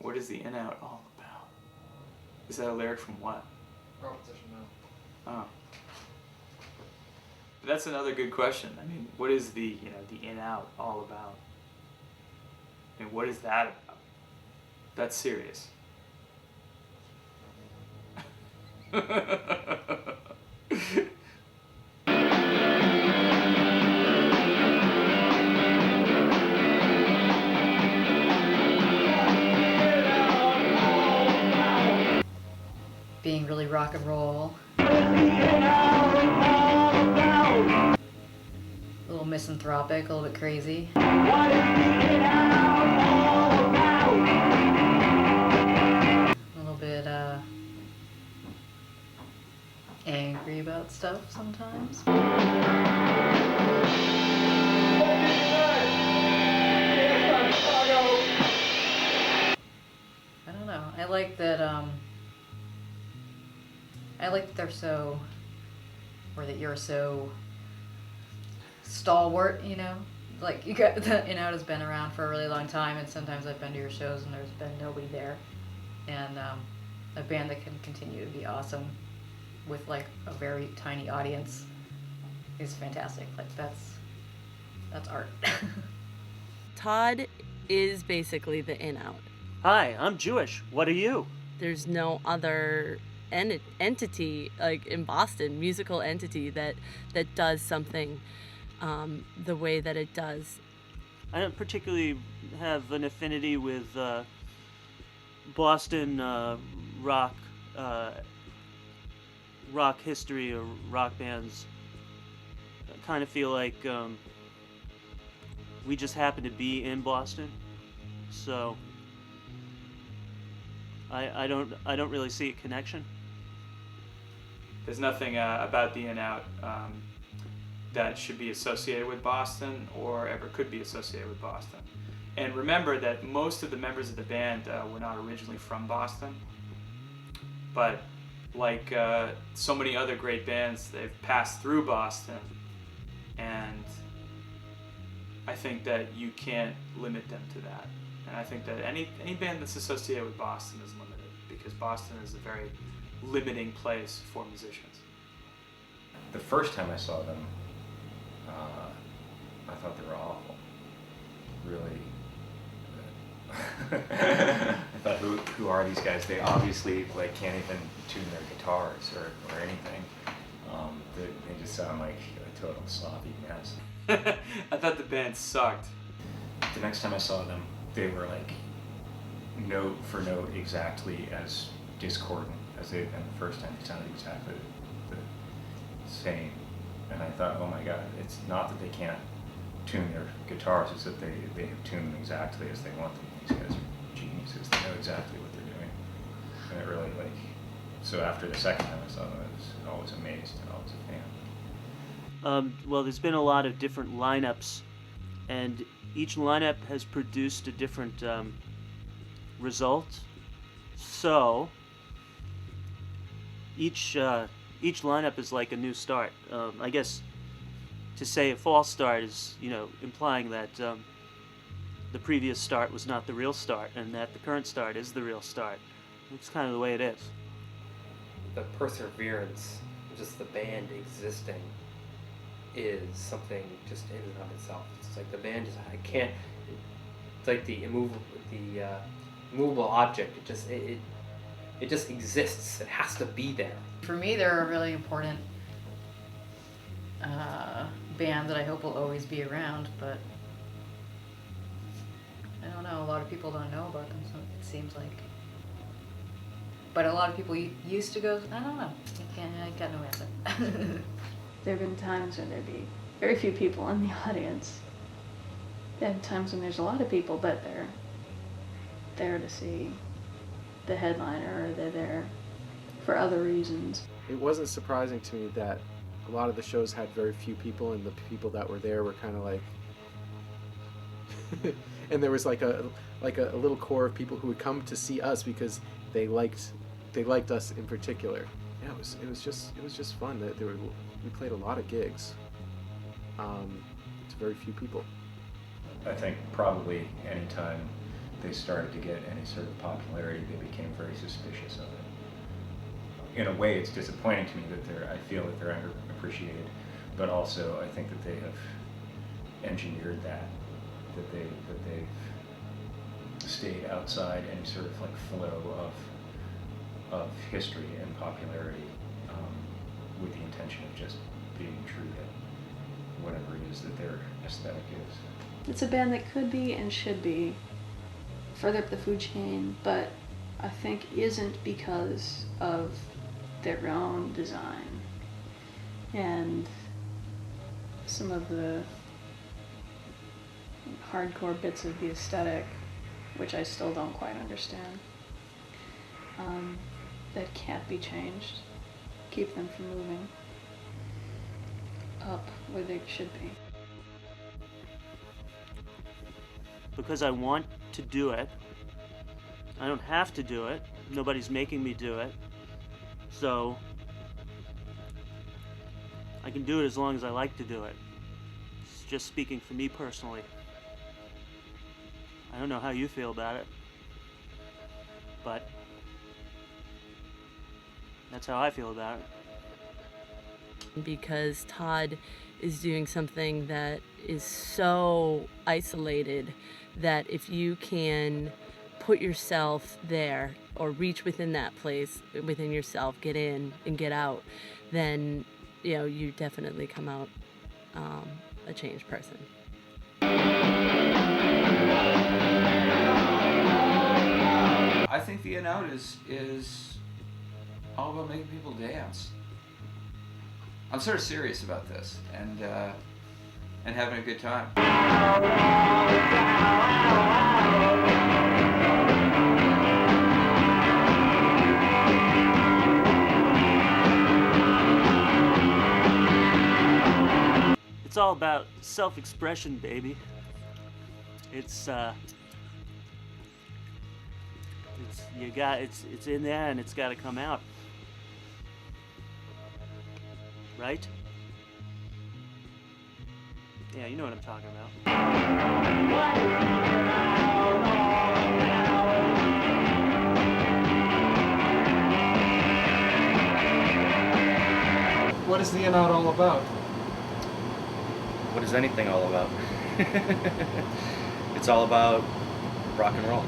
What is the in out all about? Is that a lyric from what? Proposition no. Oh. That's another good question. I mean, what is the the in out all about? I mean, what is that about? That's serious. Being really rock and roll. A little misanthropic, a little bit crazy. A little bit angry about stuff sometimes. I don't know. I like that they're so, or that you're so stalwart, you know? Like, you got the in out has been around for a really long time, and sometimes I've been to your shows and there's been nobody there. And a band that can continue to be awesome with like a very tiny audience is fantastic. Like that's art. Todd is basically the in out. Hi, I'm Jewish. What are you? There's no other entity like in Boston, musical entity that does something the way that it does. I don't particularly have an affinity with Boston rock history or rock bands. I kind of feel like we just happen to be in Boston, so I don't really see a connection. There's nothing about the in out that should be associated with Boston or ever could be associated with Boston. And remember that most of the members of the band were not originally from Boston, but like so many other great bands, they've passed through Boston, and I think that you can't limit them to that. And I think that any band that's associated with Boston is limited, because Boston is a very limiting place for musicians. The first time I saw them, I thought they were awful. Really. I thought, who are these guys? They obviously like can't even tune their guitars or anything. They just sound like a total sloppy mess. I thought the band sucked. The next time I saw them, they were like note for note exactly as discordant as they'd been the first time. They sounded exactly the same. And I thought, oh my God, it's not that they can't tune their guitars, it's that they have tuned them exactly as they want them. These guys are geniuses. They know exactly what they're doing. And it really so after the second time I saw them, I was always amazed and always a fan. Well, there's been a lot of different lineups, and each lineup has produced a different result. So each lineup is like a new start. I guess to say a false start is, implying that the previous start was not the real start, and that the current start is the real start. It's kind of the way it is. The perseverance, just the band existing, is something just in and of itself. It's like the band just, it's like the immovable object. It just exists. It has to be there. For me, they're a really important band that I hope will always be around, but I don't know, a lot of people don't know about them, so it seems like. But a lot of people used to go, I don't know, I got no answer. There have been times when there'd be very few people in the audience. And times when there's a lot of people, but they're there to see the headliner, or they're there for other reasons. It wasn't surprising to me that a lot of the shows had very few people, and the people that were there were kind of like and there was like a little core of people who would come to see us because they liked us in particular. Yeah, it was just fun. We played a lot of gigs. It's very few people. I think probably anytime they started to get any sort of popularity, they became very suspicious of it. In a way, it's disappointing to me that I feel that they're underappreciated, but also I think that they have engineered that they've stayed outside any sort of like flow of history and popularity, with the intention of just being true to whatever it is that their aesthetic is. It's a band that could be and should be further up the food chain, but I think isn't because of their own design and some of the hardcore bits of the aesthetic, which I still don't quite understand, that can't be changed, keep them from moving up where they should be. Because I want to do it. I don't have to do it. Nobody's making me do it. So I can do it as long as I like to do it. It's just speaking for me personally. I don't know how you feel about it, but that's how I feel about it. Because Todd is doing something that is so isolated that if you can put yourself there or reach within that place within yourself, get in and get out, then you definitely come out a changed person. I think the In Out is all about making people dance. I'm sort of serious about this and having a good time. It's all about self-expression, baby. It's in there and it's got to come out. Right? Yeah, you know what I'm talking about. What is the In Out all about? What is anything all about? It's all about rock and roll.